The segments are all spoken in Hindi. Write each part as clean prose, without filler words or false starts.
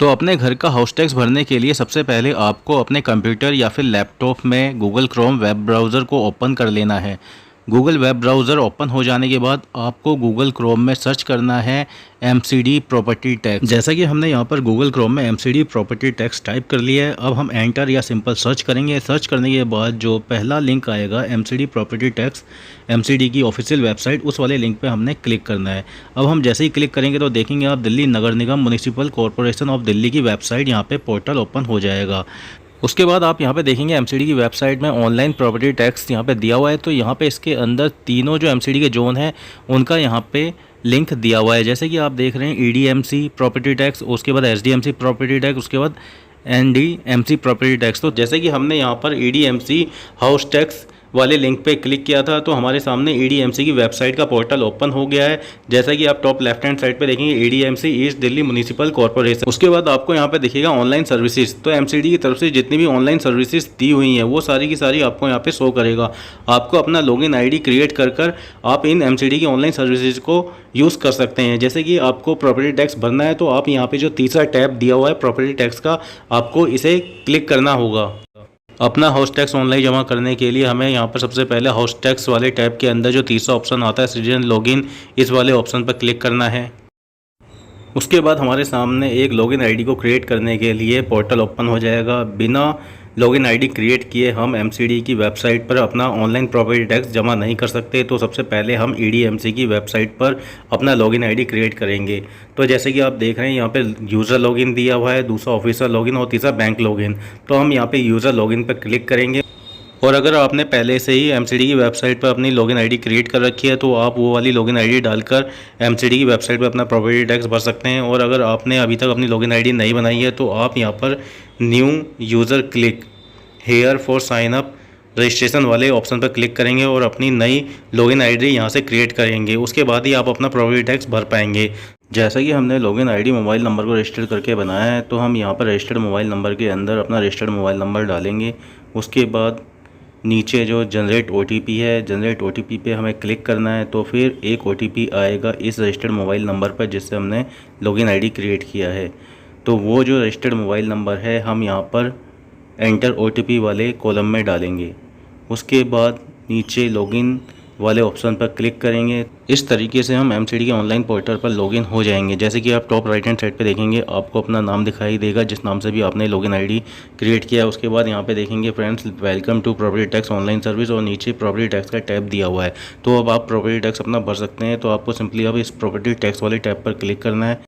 तो अपने घर का हाउस टैक्स भरने के लिए सबसे पहले आपको अपने कंप्यूटर या फिर लैपटॉप में गूगल क्रोम वेब ब्राउज़र को ओपन कर लेना है। गूगल वेब ब्राउज़र ओपन हो जाने के बाद आपको गूगल क्रोम में सर्च करना है एमसीडी प्रॉपर्टी टैक्स। जैसा कि हमने यहाँ पर गूगल क्रोम में एमसीडी प्रॉपर्टी टैक्स टाइप कर लिया है, अब हम एंटर या सिंपल सर्च करेंगे। सर्च करने के बाद जो पहला लिंक आएगा एमसीडी प्रॉपर्टी टैक्स एमसीडी की ऑफिशियल वेबसाइट, उस वाले लिंक पे हमने क्लिक करना है। अब हम जैसे ही क्लिक करेंगे तो देखेंगे आप दिल्ली नगर निगम म्युनिसिपल कॉरपोरेशन ऑफ दिल्ली की वेबसाइट यहाँ पे पोर्टल ओपन हो जाएगा। उसके बाद आप यहाँ पे देखेंगे एमसीडी की वेबसाइट में ऑनलाइन प्रॉपर्टी टैक्स यहाँ पे दिया हुआ है। तो यहाँ पे इसके अंदर तीनों जो एमसीडी के जोन हैं उनका यहाँ पे लिंक दिया हुआ है। जैसे कि आप देख रहे हैं ईडीएमसी प्रॉपर्टी टैक्स, उसके बाद एसडीएमसी प्रॉपर्टी टैक्स, उसके बाद एनडीएमसी प्रॉपर्टी टैक्स। तो जैसे कि हमने यहाँ पर ईडीएमसी हाउस टैक्स वाले लिंक पे क्लिक किया था तो हमारे सामने ईडीएमसी की वेबसाइट का पोर्टल ओपन हो गया है। जैसा कि आप टॉप लेफ्ट हैंड साइड पे देखेंगे EDMC east Delhi municipal corporation. उसके बाद आपको यहाँ पे दिखेगा ऑनलाइन सर्विसेज। तो एमसीडी की तरफ से जितनी भी ऑनलाइन सर्विसेज दी हुई हैं वो सारी की सारी आपको यहाँ पे शो करेगा। आपको अपना लॉगिन आईडी क्रिएट कर आप इन एमसीडी की ऑनलाइन सर्विसेज को यूज़ कर सकते हैं। जैसे कि आपको प्रॉपर्टी टैक्स भरना है तो आप यहाँ पे जो तीसरा टैब दिया हुआ है प्रॉपर्टी टैक्स का, आपको इसे क्लिक करना होगा। अपना हाउस टैक्स ऑनलाइन जमा करने के लिए हमें यहाँ पर सबसे पहले हाउस टैक्स वाले टैब के अंदर जो तीसरा ऑप्शन आता है सिटीजन लॉगिन, इस वाले ऑप्शन पर क्लिक करना है। उसके बाद हमारे सामने एक लॉगिन आईडी को क्रिएट करने के लिए पोर्टल ओपन हो जाएगा। बिना लॉगिन आईडी क्रिएट किए हम एमसीडी की वेबसाइट पर अपना ऑनलाइन प्रॉपर्टी टैक्स जमा नहीं कर सकते। तो सबसे पहले हम ईडीएमसी की वेबसाइट पर अपना लॉगिन आईडी क्रिएट करेंगे। तो जैसे कि आप देख रहे हैं यहाँ पे यूज़र लॉगिन दिया हुआ है, दूसरा ऑफिसर लॉगिन और तीसरा बैंक लॉगिन। तो हम यहाँ पे यूज़र लॉगिन पर क्लिक करेंगे। और अगर आपने पहले से ही एमसीडी की वेबसाइट पर अपनी लॉगिन आईडी क्रिएट कर रखी है तो आप वो वाली लॉगिन आईडी डालकर एमसीडी की वेबसाइट पर अपना प्रॉपर्टी टैक्स भर सकते हैं। और अगर आपने अभी तक अपनी लॉगिन आईडी नहीं बनाई है तो आप यहाँ पर new user click here for sign up registration वाले ऑप्शन पर क्लिक करेंगे और अपनी नई लॉगिन आईडी यहाँ से क्रिएट करेंगे। उसके बाद ही आप अपना प्रॉपर्टी टैक्स भर पाएंगे। जैसा कि हमने लॉगिन आईडी मोबाइल नंबर को रजिस्टर करके बनाया है तो हम यहाँ पर रजिस्टर्ड मोबाइल नंबर के अंदर अपना रजिस्टर्ड मोबाइल नंबर डालेंगे। उसके बाद नीचे जो जनरेट ओटीपी है, जनरेट ओटीपी पे हमें क्लिक करना है। तो फिर एक ओटीपी आएगा इस रजिस्टर्ड मोबाइल नंबर पर जिससे हमने लॉगिन आईडी क्रिएट किया है। तो वो जो रजिस्टर्ड मोबाइल नंबर है हम यहाँ पर एंटर ओटीपी वाले कॉलम में डालेंगे। उसके बाद नीचे लॉगिन वाले ऑप्शन पर क्लिक करेंगे। इस तरीके से हम एमसीडी के ऑनलाइन पोर्टल पर लॉगिन हो जाएंगे। जैसे कि आप टॉप राइट हैंड साइड पे देखेंगे आपको अपना नाम दिखाई देगा जिस नाम से भी आपने लॉगिन आईडी क्रिएट किया है। उसके बाद यहाँ पे देखेंगे friends welcome to property tax online service और नीचे प्रॉपर्टी टैक्स का टैब दिया हुआ है। तो अब आप प्रॉपर्टी टैक्स अपना भर सकते हैं। तो आपको सिंपली अब इस प्रॉपर्टी टैक्स वाले टैब पर क्लिक करना है।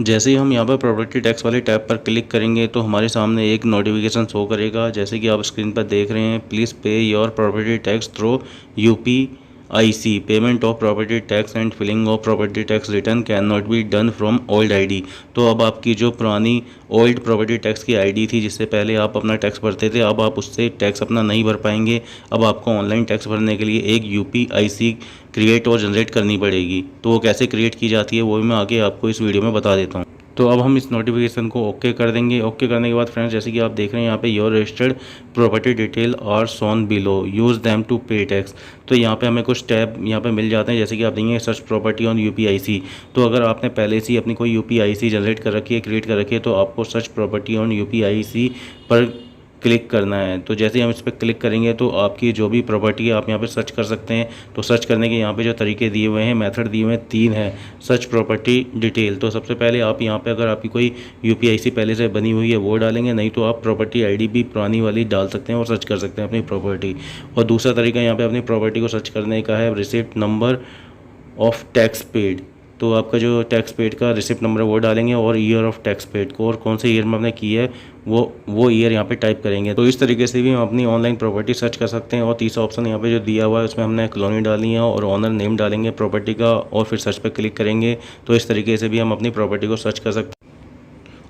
जैसे ही हम यहाँ पर प्रॉपर्टी टैक्स वाले टैब पर क्लिक करेंगे तो हमारे सामने एक नोटिफिकेशन शो करेगा। जैसे कि आप स्क्रीन पर देख रहे हैं, please pay your property tax through UPIC, payment of property tax and filling of property tax return can not be done from old ID. तो अब आपकी जो पुरानी ओल्ड प्रॉपर्टी टैक्स की आईडी थी जिससे पहले आप अपना टैक्स भरते थे, अब आप उससे टैक्स अपना नहीं भर पाएंगे। अब आपको ऑनलाइन टैक्स भरने के लिए एक यूपीआईसी क्रिएट और जनरेट करनी पड़ेगी। तो वो कैसे क्रिएट की जाती है वो भी मैं आगे आपको इस वीडियो में बता देता हूँ। तो अब हम इस नोटिफिकेशन को ओके कर देंगे। ओके करने के बाद फ्रेंड्स जैसे कि आप देख रहे हैं यहाँ पे your registered property detail are shown below, use them to pay tax. तो यहाँ पे हमें कुछ टैब यहाँ पे मिल जाते हैं। जैसे कि आप देखेंगे सर्च प्रॉपर्टी ऑन यूपीआईसी। तो अगर आपने पहले से ही अपनी कोई यूपीआईसी जनरेट कर रखी है, क्रिएट कर रखी है, तो आपको सर्च प्रॉपर्टी ऑन यूपीआईसी पर क्लिक करना है। तो जैसे ही हम इस पर क्लिक करेंगे तो आपकी जो भी प्रॉपर्टी है आप यहाँ पे सर्च कर सकते हैं। तो सर्च करने के यहाँ पे जो तरीके दिए हुए हैं, मेथड दिए हुए हैं, 3 है। सर्च प्रॉपर्टी डिटेल, तो सबसे पहले आप यहाँ पे अगर आपकी कोई यूपीआईसी पहले से बनी हुई है वो डालेंगे, नहीं तो आप प्रॉपर्टी आईडी भी पुरानी वाली डाल सकते हैं और सर्च कर सकते हैं अपनी प्रॉपर्टी। और दूसरा तरीका यहाँ पर अपनी प्रॉपर्टी को सर्च करने का है receipt number of tax paid. तो आपका जो टैक्स पेड का रिसिप्ट नंबर है वो डालेंगे और ईयर ऑफ टैक्स पेड को, और कौन से ईयर में आपने की है वो ईयर यहाँ पे टाइप करेंगे। तो इस तरीके से भी हम अपनी ऑनलाइन प्रॉपर्टी सर्च कर सकते हैं। और तीसरा ऑप्शन यहाँ पे जो दिया हुआ है उसमें हमने कॉलोनी डालनी है और ऑनर नेम डालेंगे प्रॉपर्टी का और फिर सर्च पे क्लिक करेंगे। तो इस तरीके से भी हम अपनी प्रॉपर्टी को सर्च कर सकते हैं।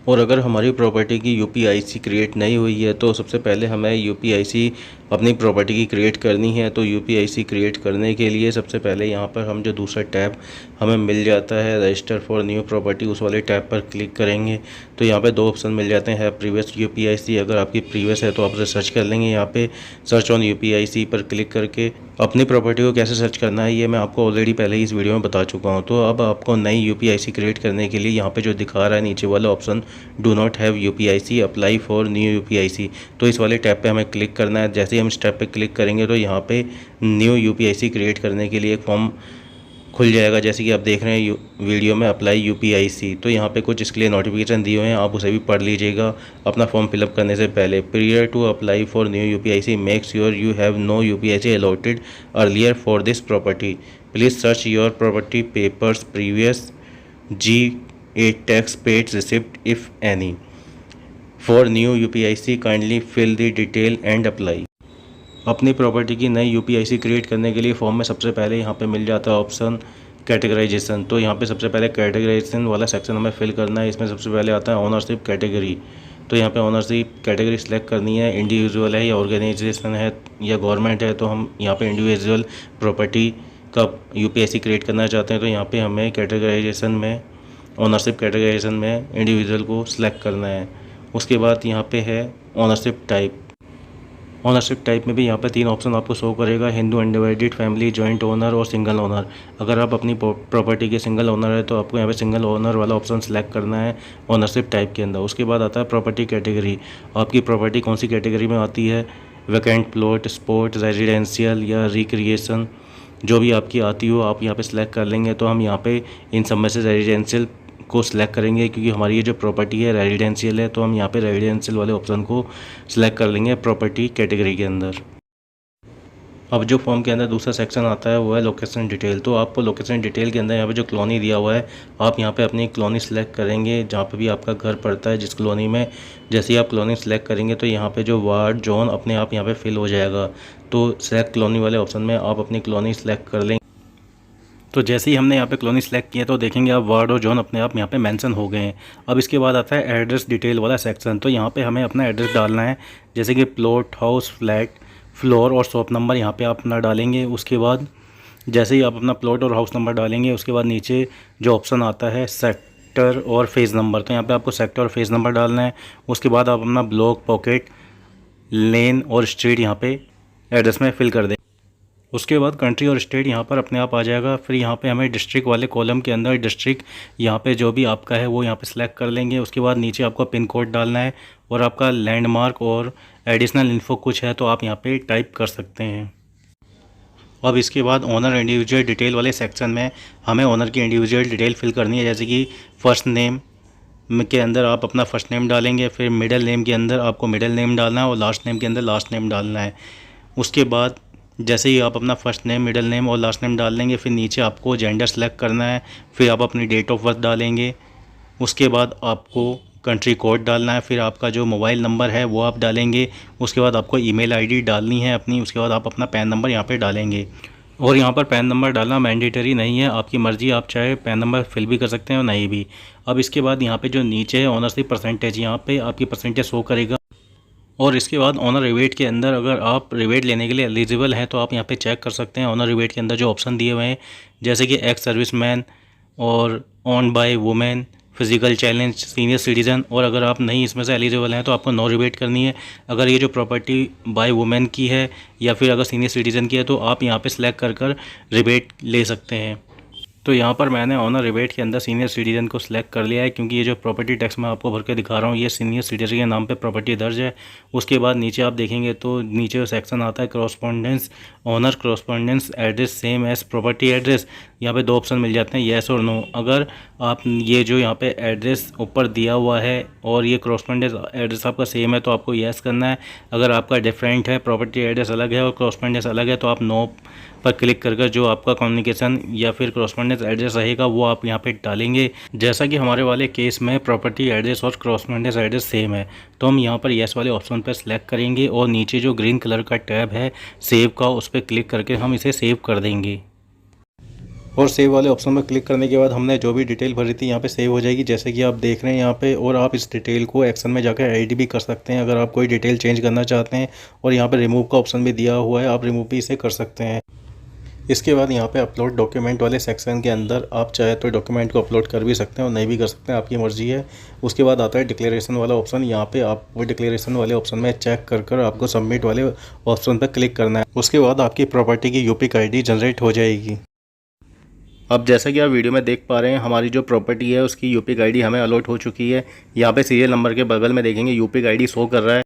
और अगर हमारी प्रॉपर्टी की यूपीआईसी क्रिएट नहीं हुई है तो सबसे पहले हमें यूपीआईसी अपनी प्रॉपर्टी की क्रिएट करनी है। तो यूपीआईसी क्रिएट करने के लिए सबसे पहले यहाँ पर हम जो दूसरा टैब हमें मिल जाता है रजिस्टर फॉर न्यू प्रॉपर्टी, उस वाले टैब पर क्लिक करेंगे। तो यहाँ पे 2 ऑप्शन मिल जाते हैं, प्रीवियस यूपीआईसी। अगर आपकी प्रीवियस है तो आप उसे सर्च कर लेंगे। यहाँ पे सर्च ऑन यूपीआईसी पर क्लिक करके अपनी प्रॉपर्टी को कैसे सर्च करना है ये मैं आपको ऑलरेडी पहले ही इस वीडियो में बता चुका हूँ। तो अब आपको नई यूपीआईसी क्रिएट करने के लिए यहाँ पे जो दिखा रहा है नीचे वाला option do not have यूपीआईसी, apply for new यूपीआईसी। तो इस वाले टैब पे हमें क्लिक करना है। जैसे ही हम इस टैब पे क्लिक करेंगे तो यहाँ पे न्यू यूपीआईसी क्रिएट करने के लिए एक फॉर्म खुल जाएगा। जैसे कि आप देख रहे हैं वीडियो में, अप्लाई यूपीआईसी। तो यहाँ पे कुछ इसके लिए नोटिफिकेशन दिए हुए हैं, आप उसे भी पढ़ लीजिएगा अपना फॉर्म फिलअप करने से पहले। Prior to apply for new UPIC make sure you have no UPIC allotted earlier for this property. Please search your property papers previous G8 tax paid receipt if any. For new UPIC kindly fill the detail and apply. अपनी प्रॉपर्टी की नई यूपीआईसी क्रिएट करने के लिए फॉर्म में सबसे पहले यहाँ पे मिल जाता है ऑप्शन कैटेगराइजेशन। तो यहाँ पे सबसे पहले कैटेगराइजेशन वाला सेक्शन हमें फिल करना है। इसमें सबसे पहले आता है ओनरशिप कैटेगरी। तो यहाँ पे ओनरशिप कैटेगरी सिलेक्ट करनी है, इंडिविजुअल है या ऑर्गेनाइजेशन है या गवर्नमेंट है। तो हम यहाँ पे इंडिविजुअल प्रॉपर्टी का यूपीआईसी क्रिएट करना चाहते हैं। तो यहाँ पे हमें कैटेगराइजेशन में, ओनरशिप कैटेगराइजेशन में इंडिविजुअल को सिलेक्ट करना है। उसके बाद यहाँ पे है ओनरशिप टाइप। ओनरशिप टाइप में भी यहाँ पे 3 ऑप्शन आपको शो करेगा, Hindu undivided, family, joint owner और सिंगल ओनर। अगर आप अपनी प्रॉपर्टी के सिंगल ओनर है तो आपको यहाँ पे सिंगल ओनर वाला ऑप्शन सेलेक्ट करना है ओनरशिप टाइप के अंदर। उसके बाद आता है प्रॉपर्टी कैटेगरी। आपकी प्रॉपर्टी कौन सी कैटेगरी में आती है, वैकेंट प्लॉट, स्पॉट, रेजिडेंशियल या रिक्रिएशन, जो भी आपकी आती हो आप यहाँ पे सिलेक्ट कर लेंगे। तो हम यहाँ पे इन सब में से रेजिडेंशियल को सिलेक्ट करेंगे क्योंकि हमारी ये जो प्रॉपर्टी है रेजिडेंशियल है। तो हम यहाँ पे रेजिडेंशियल वाले ऑप्शन को सिलेक्ट कर लेंगे प्रॉपर्टी कैटेगरी के अंदर। अब जो फॉर्म के अंदर दूसरा सेक्शन आता है वो है लोकेशन डिटेल। तो आपको लोकेशन डिटेल के अंदर यहाँ पे जो कॉलोनी दिया हुआ है, आप यहाँ पे अपनी कॉलोनी सेलेक्ट करेंगे जहाँ पे भी आपका घर पड़ता है, जिस कॉलोनी में। जैसे ही आप कॉलोनी सेलेक्ट करेंगे तो यहाँ पे जो वार्ड जोन अपने आप यहाँ पे फिल हो जाएगा। तो सेलेक्ट कॉलोनी वाले ऑप्शन में आप अपनी कॉलोनी सेलेक्ट कर लेंगे। तो जैसे ही हमने यहाँ पे कॉलोनी सेलेक्ट किया तो देखेंगे आप वार्ड और जोन अपने आप यहाँ पे मेंशन हो गए हैं। अब इसके बाद आता है एड्रेस डिटेल वाला सेक्शन। तो यहाँ पे हमें अपना एड्रेस डालना है, जैसे कि प्लॉट, हाउस, फ्लैट, फ्लोर और शॉप नंबर यहाँ पे आप अपना डालेंगे। उसके बाद जैसे ही आप अपना प्लॉट और हाउस नंबर डालेंगे उसके बाद नीचे जो ऑप्शन आता है सेक्टर और फेज़ नंबर, तो यहाँ पे आपको सेक्टर और फेज़ नंबर डालना है। उसके बाद आप अपना ब्लॉक, पॉकेट, लेन और स्ट्रीट यहाँ पे एड्रेस में फिल कर दें। उसके बाद कंट्री और स्टेट यहाँ पर अपने आप आ जाएगा। फिर यहाँ पे हमें डिस्ट्रिक्ट वाले कॉलम के अंदर डिस्ट्रिक्ट यहाँ पे जो भी आपका है वो यहाँ पे सिलेक्ट कर लेंगे। उसके बाद नीचे आपको पिन कोड डालना है और आपका लैंडमार्क और एडिशनल इन्फो कुछ है तो आप यहाँ पे टाइप कर सकते हैं। अब इसके बाद ओनर इंडिविजुअल डिटेल वाले सेक्शन में हमें ओनर की इंडिविजुअल डिटेल फिल करनी है। जैसे कि फर्स्ट नेम के अंदर आप अपना फर्स्ट नेम डालेंगे, फिर मिडिल नेम के अंदर आपको मिडिल नेम डालना है और लास्ट नेम के अंदर लास्ट नेम डालना है। उसके बाद जैसे ही आप अपना फर्स्ट नेम, मिडिल नेम और लास्ट नेम डाल देंगे, फिर नीचे आपको जेंडर सेलेक्ट करना है, फिर आप अपनी डेट ऑफ बर्थ डालेंगे। उसके बाद आपको कंट्री कोड डालना है, फिर आपका जो मोबाइल नंबर है वो आप डालेंगे। उसके बाद आपको ईमेल आईडी डालनी है अपनी। उसके बाद आप अपना पैन नंबर यहाँ पे डालेंगे। और यहाँ पर पैन नंबर डालना मैंडेटरी नहीं है, आपकी मर्ज़ी, आप चाहे पैन नंबर फिल भी कर सकते हैं और नहीं भी। अब इसके बाद यहाँ पे जो नीचे है ओनरशिप परसेंटेज, यहाँ पे आपकी परसेंटेज शो करेगा। और इसके बाद ऑनर रिबेट के अंदर अगर आप रिबेट लेने के लिए एलिजिबल हैं तो आप यहाँ पे चेक कर सकते हैं। ऑनर रिबेट के अंदर जो ऑप्शन दिए हुए हैं जैसे कि एक्स सर्विसमैन और on by women, physical challenge, senior citizen. और अगर आप नहीं इसमें से एलिजिबल हैं तो आपको नो रिबेट करनी है। अगर ये जो प्रॉपर्टी बाय वुमेन की है या फिर अगर सीनियर सिटीज़न की है तो आप यहाँ पे सिलेक्ट कर रिबेट ले सकते हैं। तो यहाँ पर मैंने ऑनर रिबेट के अंदर सीनियर सिटीज़न को सिलेक्ट कर लिया है क्योंकि ये जो प्रॉपर्टी टैक्स मैं आपको भर के दिखा रहा हूँ ये सीनियर सिटीज़न के नाम पे प्रॉपर्टी दर्ज है। उसके बाद नीचे आप देखेंगे तो नीचे सेक्शन आता है correspondence, owner correspondence address same as property address. यहाँ पे 2 ऑप्शन मिल जाते हैं, येस और नो। अगर आप ये जो यहाँ पे एड्रेस ऊपर दिया हुआ है और ये करस्पॉन्डेंस एड्रेस आपका सेम है तो आपको येस करना है। अगर आपका डिफरेंट है, प्रॉपर्टी एड्रेस अलग है और करस्पॉन्डेंस अलग है तो आप नो पर क्लिक कर जो आपका कम्युनिकेशन या फिर करस्पॉन्डेंस एड्रेस रहेगा वो आप यहाँ पे डालेंगे। जैसा कि हमारे वाले केस में प्रॉपर्टी एड्रेस और करस्पॉन्डेंस एड्रेस सेम है तो हम यहाँ पर येस वाले ऑप्शन पर सिलेक्ट करेंगे और नीचे जो ग्रीन कलर का टैब है सेव का उस पर क्लिक करके हम इसे सेव कर देंगे। और सेव वाले ऑप्शन में क्लिक करने के बाद हमने जो भी डिटेल भरी थी यहाँ पे सेव हो जाएगी, जैसे कि आप देख रहे हैं यहाँ पे। और आप इस डिटेल को एक्शन में जाकर एडिट भी कर सकते हैं अगर आप कोई डिटेल चेंज करना चाहते हैं। और यहाँ पे रिमूव का ऑप्शन भी दिया हुआ है, आप रिमूव भी इसे कर सकते हैं। इसके बाद यहाँ पे अपलोड डॉक्यूमेंट वाले सेक्शन के अंदर आप चाहे तो डॉक्यूमेंट को अपलोड कर भी सकते हैं और नहीं भी कर सकते हैं, आपकी मर्जी है। उसके बाद आता है डिक्लेरेशन वाला ऑप्शन। यहाँ पे आप वो डिक्लेरेशन वाले ऑप्शन में चेक कर आपको सबमिट वाले ऑप्शन पर क्लिक करना है। उसके बाद आपकी प्रॉपर्टी की यूपीआई आईडी जनरेट हो जाएगी। अब जैसा कि आप वीडियो में देख पा रहे हैं, हमारी जो प्रॉपर्टी है उसकी यूपी आईडी हमें अलॉट हो चुकी है। यहाँ पे सीरियल नंबर के बगल में देखेंगे यूपी आईडी शो कर रहा है।